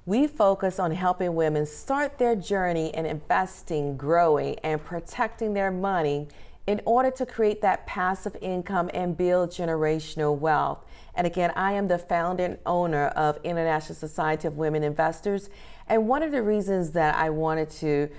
We focus on helping women start their journey in investing, growing, and protecting their money in order to create that passive income and build generational wealth. And again, I am the founder and owner of International Society of Women Investors. And one of the reasons that I wanted to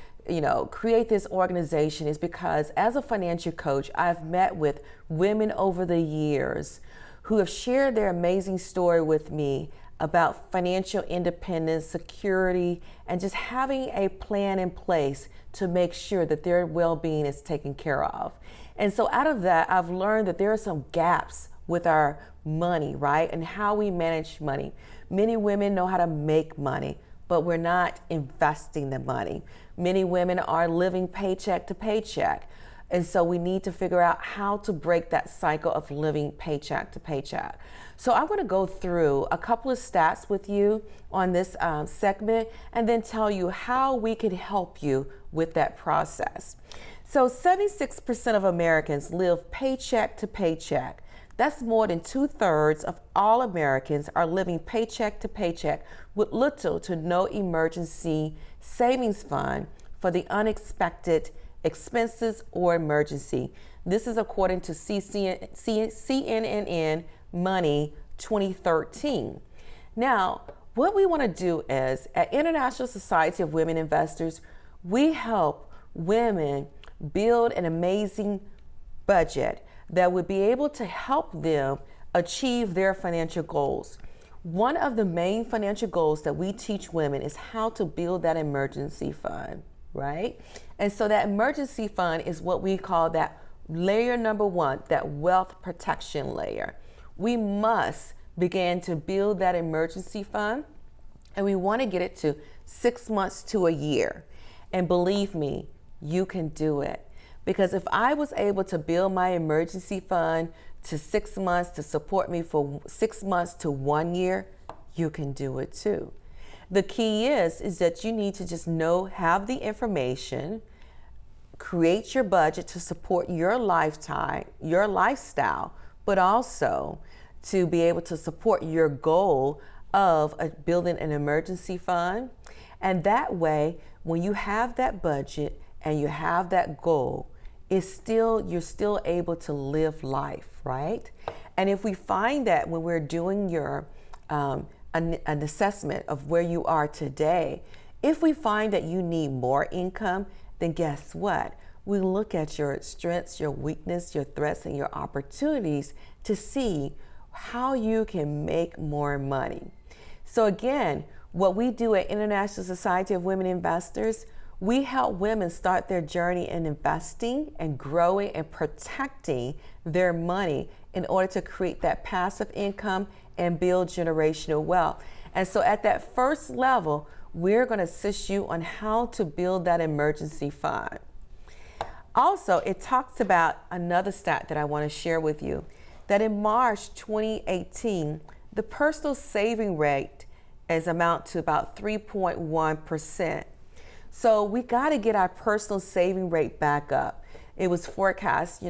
create this organization is because as a financial coach, I've met with women over the years who have shared their amazing story with me about financial independence, security, and just having a plan in place to make sure that their well-being is taken care of. And so out of that, I've learned that there are some gaps with our money, right? And how we manage money. Many women know how to make money, but we're not investing the money. Many women are living paycheck to paycheck. And so we need to figure out how to break that cycle of living paycheck to paycheck. So I'm going to go through a couple of stats with you on this segment and then tell you how we can help you with that process. So 76% of Americans live paycheck to paycheck. That's more than 2/3 of all Americans are living paycheck to paycheck with little to no emergency savings fund for the unexpected expenses or emergency. This is according to CNN Money 2013. Now, what we want to do is at International Society of Women Investors, we help women build an amazing budget that would be able to help them achieve their financial goals. One of the main financial goals that we teach women is how to build that emergency fund, right? And so that emergency fund is what we call that layer number one, that wealth protection layer. We must begin to build that emergency fund, and we want to get it to 6 months to a year. And believe me, you can do it. Because if I was able to build my emergency fund to 6 months to support me for 6 months to 1 year, you can do it too. The key is that you need to just have the information, create your budget to support your lifestyle, but also to be able to support your goal of building an emergency fund. And that way, when you have that budget and you have that goal, you're still able to live life, right? And if we find that when we're doing an assessment of where you are today, if we find that you need more income, then guess what? We look at your strengths, your weakness, your threats, and your opportunities to see how you can make more money. So again, what we do at International Society of Women Investors, we help women start their journey in investing and growing and protecting their money in order to create that passive income and build generational wealth. And so at that first level, we're going to assist you on how to build that emergency fund. Also, it talks about another stat that I want to share with you, that in March 2018, the personal saving rate is amount to about 3.1%. So we got to get our personal saving rate back up. It was forecast,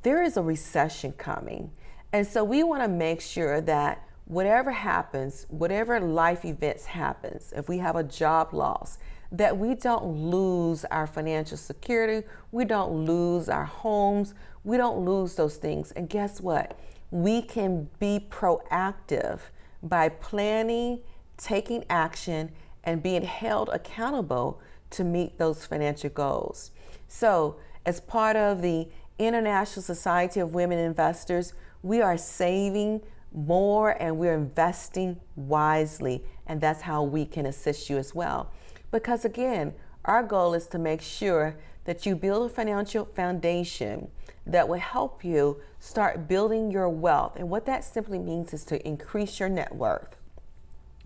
there is a recession coming. And so we want to make sure that whatever happens, whatever life events happens, if we have a job loss, that we don't lose our financial security, we don't lose our homes, we don't lose those things. And guess what? We can be proactive by planning, taking action, and being held accountable to meet those financial goals. So as part of the International Society of Women Investors, we are saving more and we're investing wisely. And that's how we can assist you as well. Because again, our goal is to make sure that you build a financial foundation that will help you start building your wealth. And what that simply means is to increase your net worth.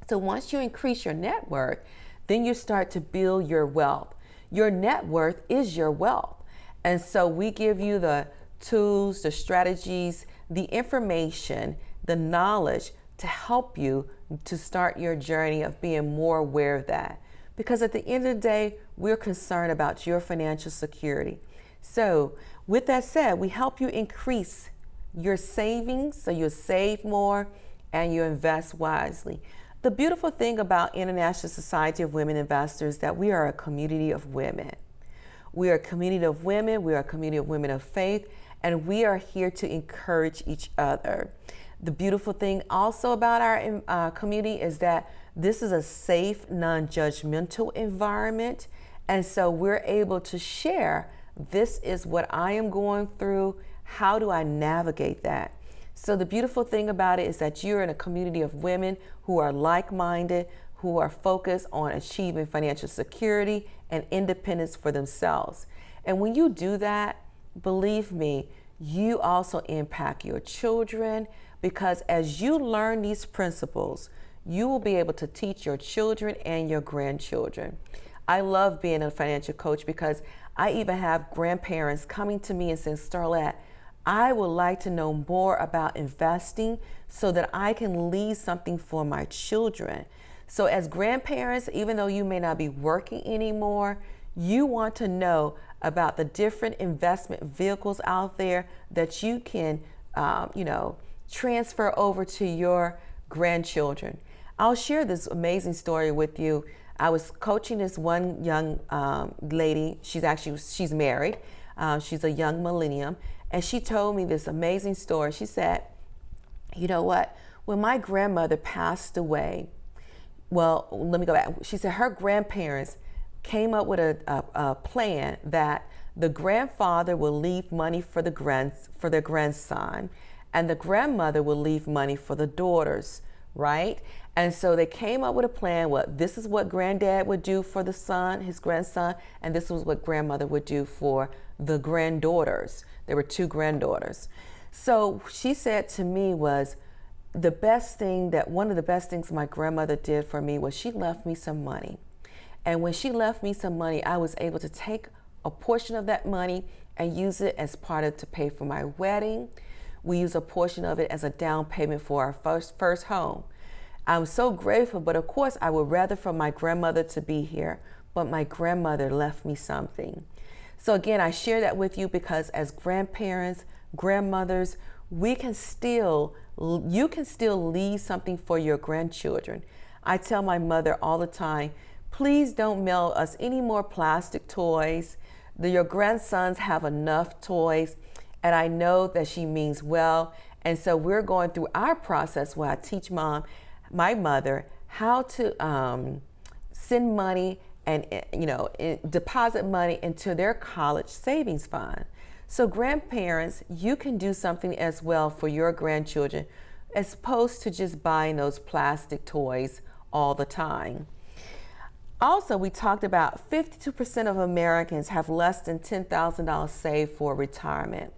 So once you increase your net worth, then you start to build your wealth. Your net worth is your wealth. And so we give you the tools, the strategies, the information, the knowledge to help you to start your journey of being more aware of that. Because at the end of the day, we're concerned about your financial security. So with that said, we help you increase your savings so you save more and you invest wisely. The beautiful thing about International Society of Women Investors is that we are a community of women. We are a community of women, we are a community of women of faith, and we are here to encourage each other. The beautiful thing also about our community is that this is a safe, non-judgmental environment, and so we're able to share, this is what I am going through, how do I navigate that? So the beautiful thing about it is that you're in a community of women who are like-minded, who are focused on achieving financial security and independence for themselves. And when you do that, believe me, you also impact your children, because as you learn these principles, you will be able to teach your children and your grandchildren. I love being a financial coach because I even have grandparents coming to me and saying, Starlett, I would like to know more about investing so that I can leave something for my children. So as grandparents, even though you may not be working anymore, you want to know about the different investment vehicles out there that you can, transfer over to your grandchildren. I'll share this amazing story with you. I was coaching this one young lady. She's married. She's a young millennium. And she told me this amazing story. She said, you know what? When my grandmother passed away, well, let me go back. She said her grandparents came up with a plan that the grandfather will leave money for their grandson, and the grandmother will leave money for the daughters, right? And so they came up with a plan. This is what granddad would do for the son, his grandson, and this was what grandmother would do for the granddaughters. There were two granddaughters. So she said to me was, one of the best things my grandmother did for me was she left me some money. And when she left me some money, I was able to take a portion of that money and use it as to pay for my wedding. We use a portion of it as a down payment for our first home. I'm so grateful, but of course I would rather for my grandmother to be here, but my grandmother left me something. So again, I share that with you because as grandparents, grandmothers, you can still leave something for your grandchildren. I tell my mother all the time, please don't mail us any more plastic toys. Your grandsons have enough toys, and I know that she means well. And so we're going through our process where I teach my mother how to send money and deposit money into their college savings fund. So grandparents, you can do something as well for your grandchildren as opposed to just buying those plastic toys all the time. Also, we talked about 52% of Americans have less than $10,000 saved for retirement.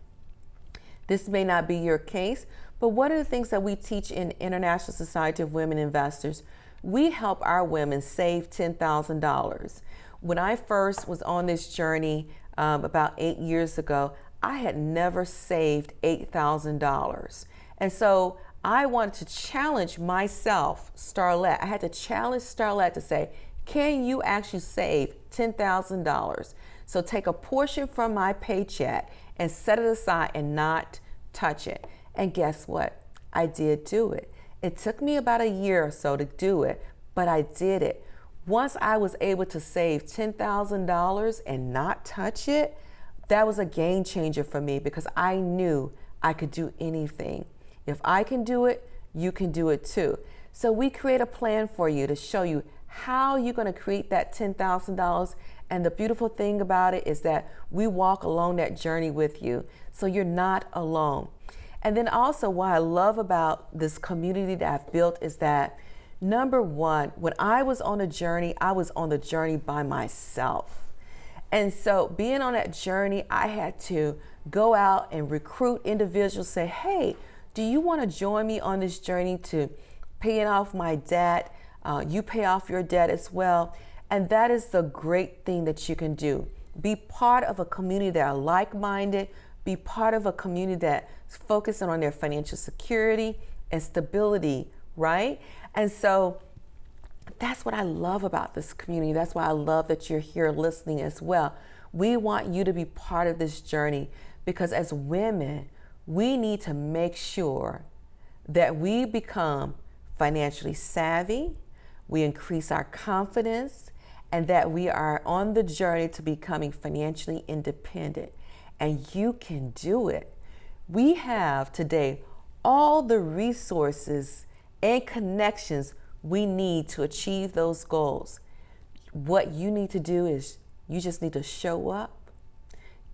This may not be your case, but one of the things that we teach in International Society of Women Investors, we help our women save $10,000. When I first was on this journey about 8 years ago, I had never saved $8,000. And so I wanted to challenge myself, Starlett. I had to challenge Starlett to say, can you actually save $10,000? So take a portion from my paycheck and set it aside and not touch it. And guess what? I did do it. It took me about a year or so to do it, but I did it. Once I was able to save $10,000 and not touch it, that was a game changer for me because I knew I could do anything. If I can do it, you can do it too. So we create a plan for you to show you how you're going to create that $10,000. And the beautiful thing about it is that we walk along that journey with you. So you're not alone. And then also what I love about this community that I've built is that, number one, when I was on a journey, I was on the journey by myself. And so being on that journey, I had to go out and recruit individuals, say, hey, do you want to join me on this journey to paying off my debt? You pay off your debt as well. And that is the great thing that you can do. Be part of a community that are like-minded. Be part of a community that's focusing on their financial security and stability, right? And so that's what I love about this community. That's why I love that you're here listening as well. We want you to be part of this journey because as women, we need to make sure that we become financially savvy, we increase our confidence, and that we are on the journey to becoming financially independent. And you can do it. We have today all the resources and connections we need to achieve those goals. What you need to do is you just need to show up,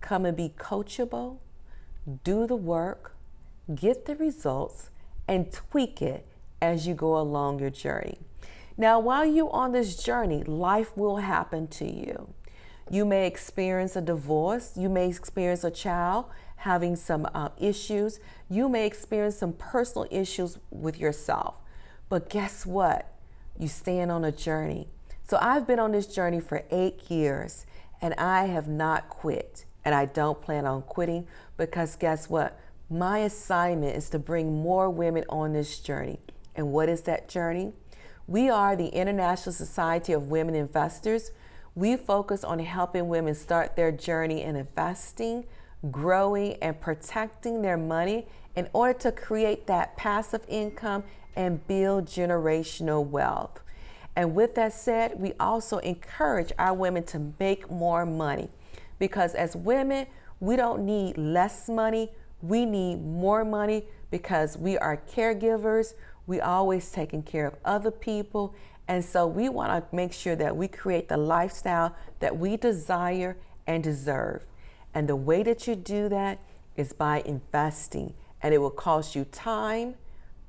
come and be coachable, do the work, get the results, and tweak it as you go along your journey. Now, while you're on this journey, life will happen to you. You may experience a divorce. You may experience a child having some issues. You may experience some personal issues with yourself. But guess what? You stand on a journey. So I've been on this journey for 8 years, and I have not quit. And I don't plan on quitting, because guess what? My assignment is to bring more women on this journey. And what is that journey? We are the International Society of Women Investors. We focus on helping women start their journey in investing, growing, and protecting their money in order to create that passive income and build generational wealth. And with that said, we also encourage our women to make more money, because as women, we don't need less money. We need more money, because we are caregivers. We always taking care of other people. And so we want to make sure that we create the lifestyle that we desire and deserve. And the way that you do that is by investing. And it will cost you time,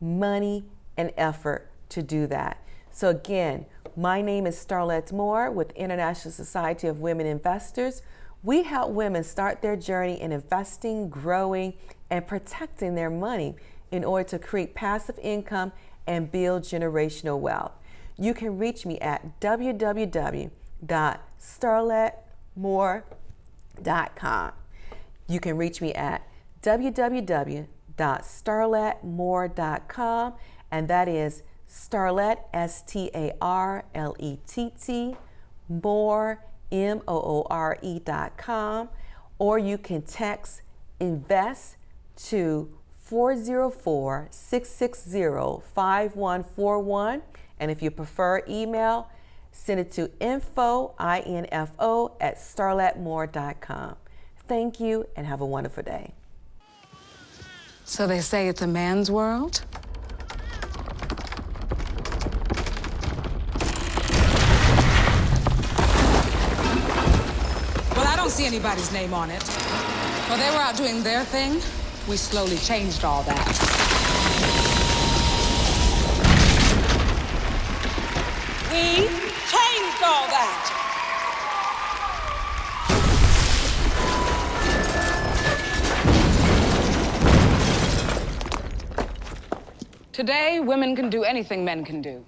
money, and effort to do that. So again, my name is Starlett Moore with International Society of Women Investors. We help women start their journey in investing, growing, and protecting their money in order to create passive income and build generational wealth. You can reach me at www.starlettmore.com. You can reach me at www.starlettmore.com, and that is Starlett, Starlett, Moore, Moore.com, or you can text INVEST to 404-660-5141. And if you prefer email, send it to info at starlettmore.com. Thank you and have a wonderful day. So they say it's a man's world? Well, I don't see anybody's name on it. While they were out doing their thing, we slowly changed all that. We changed all that. Today, women can do anything men can do.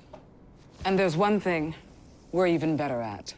And there's one thing we're even better at.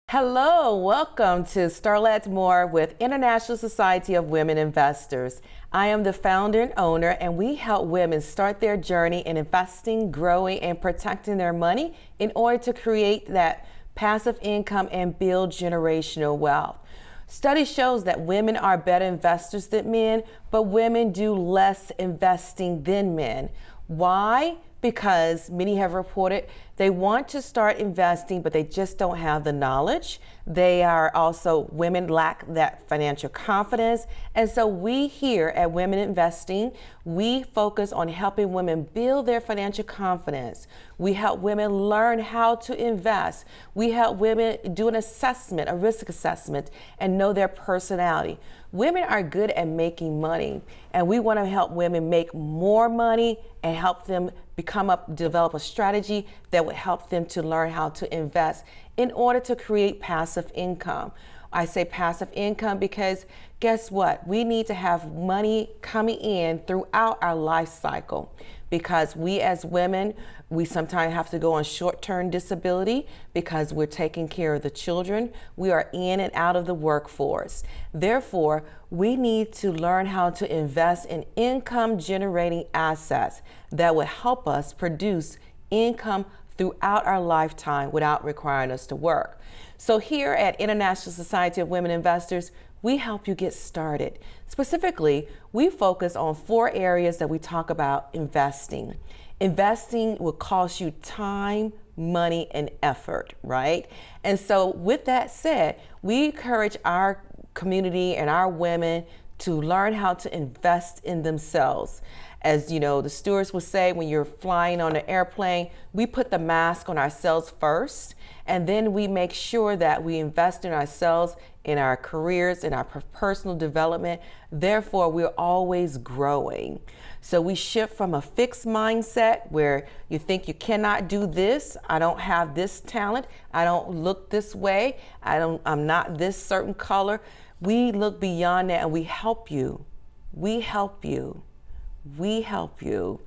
Hello, welcome to Starlett Moore with International Society of Women Investors. I am the founder and owner, and we help women start their journey in investing, growing, and protecting their money in order to create that passive income and build generational wealth. Study shows that women are better investors than men, but women do less investing than men. Why? Because many have reported they want to start investing, but they just don't have the knowledge. Women lack that financial confidence. And so we here at Women Investing, we focus on helping women build their financial confidence. We help women learn how to invest. We help women do an assessment, a risk assessment, and know their personality. Women are good at making money, and we want to help women make more money and help them develop a strategy that would help them to learn how to invest in order to create passive income. I say passive income because guess what? We need to have money coming in throughout our life cycle, because we as women, we sometimes have to go on short-term disability because we're taking care of the children. We are in and out of the workforce. Therefore, we need to learn how to invest in income-generating assets that will help us produce income throughout our lifetime without requiring us to work. So here at International Society of Women Investors, we help you get started. Specifically, we focus on 4 areas that we talk about investing. Investing will cost you time, money, and effort, right? And so with that said, we encourage our community and our women to learn how to invest in themselves. As you know, the stewards would say, when you're flying on an airplane, we put the mask on ourselves first, and then we make sure that we invest in ourselves, in our careers, in our personal development. Therefore, we're always growing. So we shift from a fixed mindset where you think you cannot do this, I don't have this talent, I don't look this way, I'm not this certain color. We look beyond that and we help you. We help you. We help you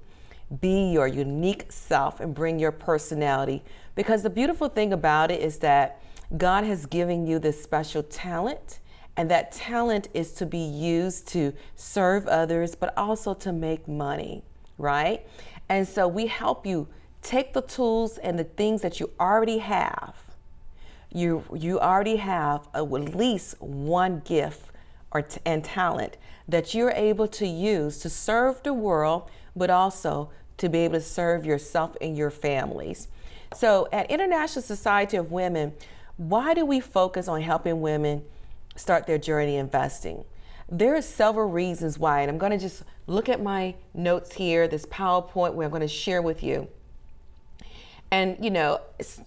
be your unique self and bring your personality. Because the beautiful thing about it is that God has given you this special talent, and that talent is to be used to serve others, but also to make money, right? And so we help you take the tools and the things that you already have. You already have at least one gift and talent that you're able to use to serve the world, but also to be able to serve yourself and your families. So at International Society of Women, why do we focus on helping women start their journey investing? There are several reasons why, and I'm going to just look at my notes here, this PowerPoint where I'm going to share with you. And you know,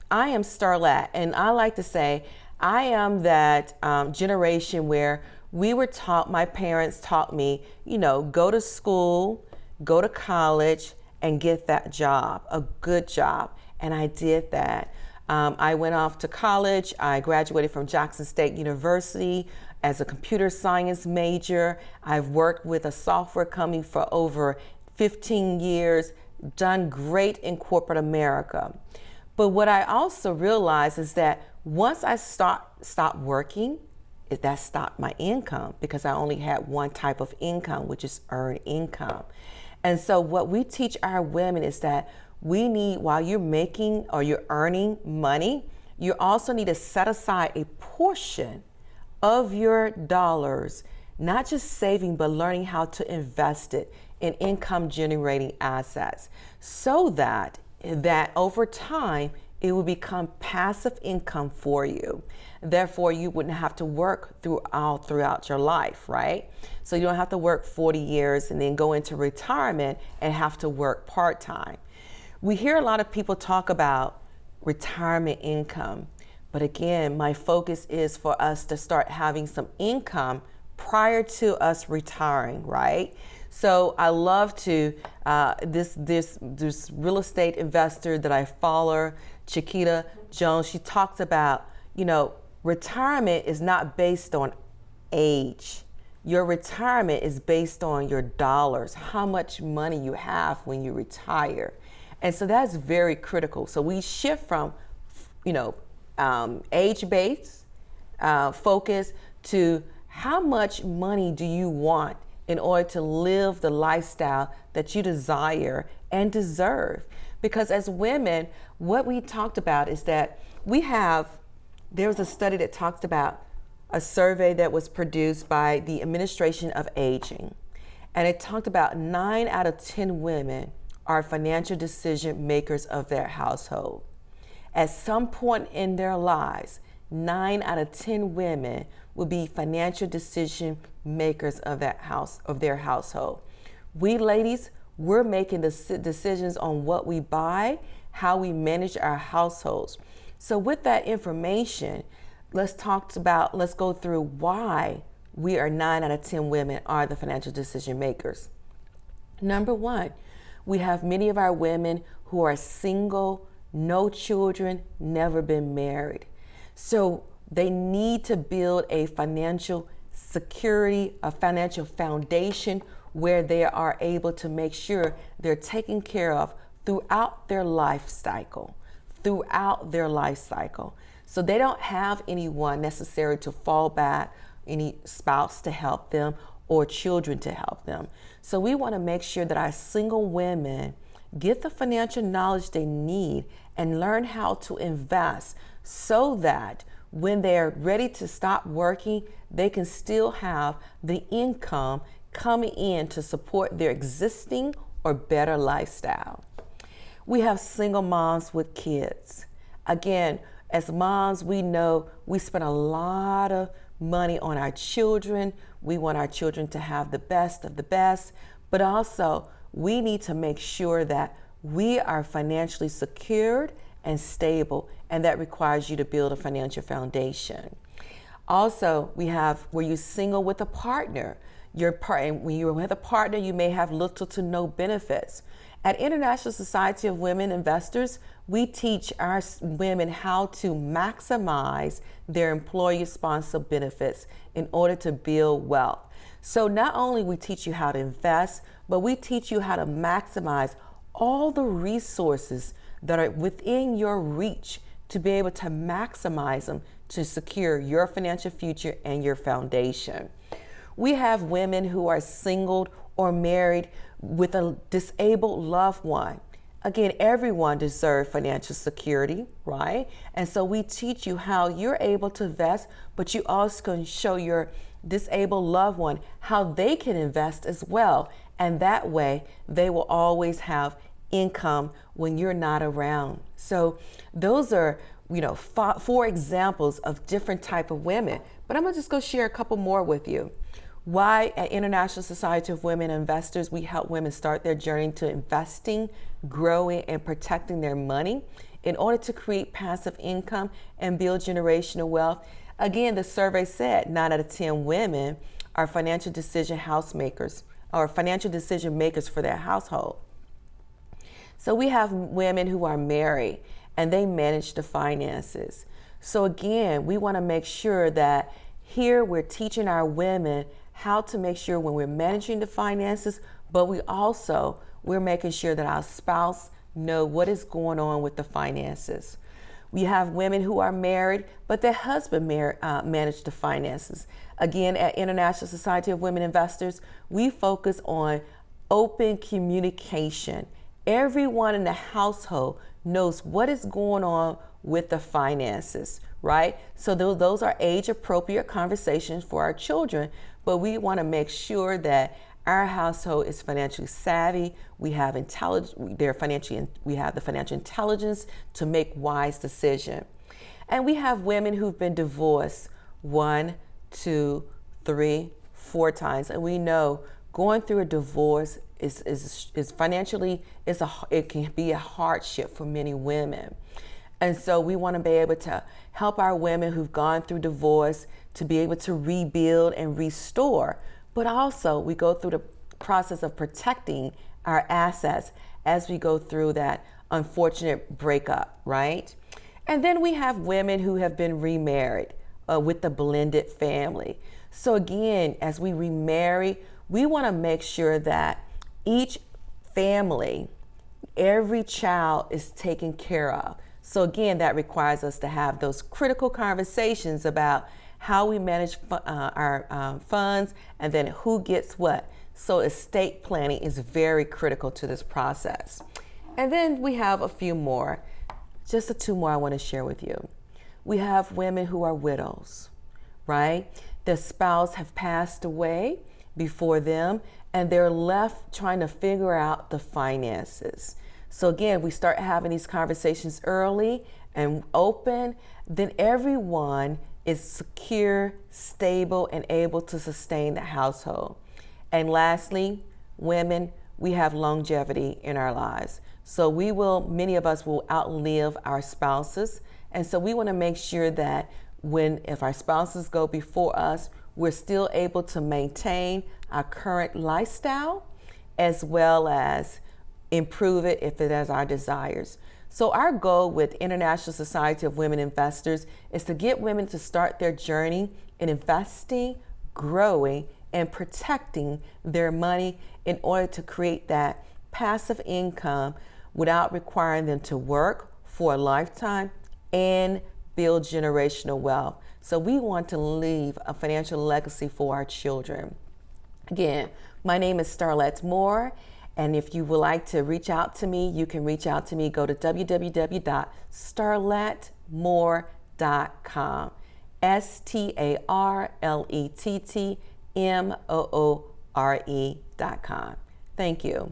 I am Starlett, and I like to say I am that generation where we were taught, my parents taught me, you know, go to school, go to college, and get that job, a good job. And I did that. I went off to college. I graduated from Jackson State University as a computer science major. I've worked with a software company for over 15 years, done great in corporate America. But what I also realized is that once I stopped working, that stopped my income, because I only had one type of income, which is earned income. And so what we teach our women is that we need, while you're making or you're earning money, you also need to set aside a portion of your dollars, not just saving, but learning how to invest it in income generating assets, so that over time, it will become passive income for you. Therefore, you wouldn't have to work throughout your life, right? So you don't have to work 40 years and then go into retirement and have to work part-time. We hear a lot of people talk about retirement income, but again, my focus is for us to start having some income prior to us retiring, right? So I love to, this real estate investor that I follow, Chiquita Jones, she talks about, you know, retirement is not based on age. Your retirement is based on your dollars, how much money you have when you retire. And so that's very critical. So we shift from, you know, age-based focus to how much money do you want in order to live the lifestyle that you desire and deserve. Because as women, what we talked about is that there was a study that talked about a survey that was produced by the Administration of Aging. And it talked about 9 out of 10 women are financial decision makers of their household. At some point in their lives, 9 out of 10 women will be financial decision makers of their household. We ladies, we're making the decisions on what we buy, how we manage our households. So with that information, let's go through why we are 9 out of 10 women are the financial decision makers. Number one, we have many of our women who are single, no children, never been married. So they need to build a financial security, a financial foundation where they are able to make sure they're taken care of throughout their life cycle, So they don't have anyone necessary to fall back, any spouse to help them or children to help them. So we want to make sure that our single women get the financial knowledge they need and learn how to invest so that when they're ready to stop working, they can still have the income coming in to support their existing or better lifestyle. We have single moms with kids. Again, as moms, we know we spend a lot of money on our children. We want our children to have the best of the best, but also we need to make sure that we are financially secured and stable, and that requires you to build a financial foundation. Also, were you single with a partner? When you're with a partner, you may have little to no benefits. At International Society of Women Investors, we teach our women how to maximize their employer-sponsored benefits in order to build wealth. So not only we teach you how to invest, but we teach you how to maximize all the resources that are within your reach to be able to maximize them to secure your financial future and your foundation. We have women who are single or married with a disabled loved one. Again, everyone deserves financial security, right? And so we teach you how you're able to invest, but you also can show your disabled loved one how they can invest as well. And that way, they will always have income when you're not around. So those are, four examples of different type of women. But I'm gonna just go share a couple more with you. Why at International Society of Women Investors, we help women start their journey to investing, growing, and protecting their money in order to create passive income and build generational wealth. Again, the survey said 9 out of 10 women are financial decision makers for their household. So we have women who are married and they manage the finances. So again, we want to make sure that here we're teaching our women how to make sure when we're managing the finances, but we're making sure that our spouse know what is going on with the finances. We have women who are married, but their husband manage the finances. Again, at International Society of Women Investors, we focus on open communication. Everyone in the household knows what is going on with the finances, right? So those are age-appropriate conversations for our children, but we want to make sure that our household is financially savvy. We have we have the financial intelligence to make wise decisions. And we have women who've been divorced 1, 2, 3, 4 times, and we know going through a divorce is financially, it can be a hardship for many women. And so we want to be able to help our women who've gone through divorce to be able to rebuild and restore. But also we go through the process of protecting our assets as we go through that unfortunate breakup, right? And then we have women who have been remarried with the blended family. So again, as we remarry, we want to make sure that each family, every child is taken care of. So again, that requires us to have those critical conversations about how we manage our funds and then who gets what. So estate planning is very critical to this process. And then we have a few more, just the 2 more I want to share with you. We have women who are widows, right? Their spouse have passed away before them and they're left trying to figure out the finances. So again, we start having these conversations early and open, then everyone is secure, stable, and able to sustain the household. And lastly, women, we have longevity in our lives. So many of us will outlive our spouses. And so we want to make sure that if our spouses go before us, we're still able to maintain our current lifestyle as well as improve it if it has our desires. So our goal with International Society of Women Investors is to get women to start their journey in investing, growing, and protecting their money in order to create that passive income without requiring them to work for a lifetime and build generational wealth. So we want to leave a financial legacy for our children. Again, my name is Starlett Moore, and if you would like to reach out to me, you can reach out to me. Go to www.starlettmoore.com. StarlettMoore.com. Thank you.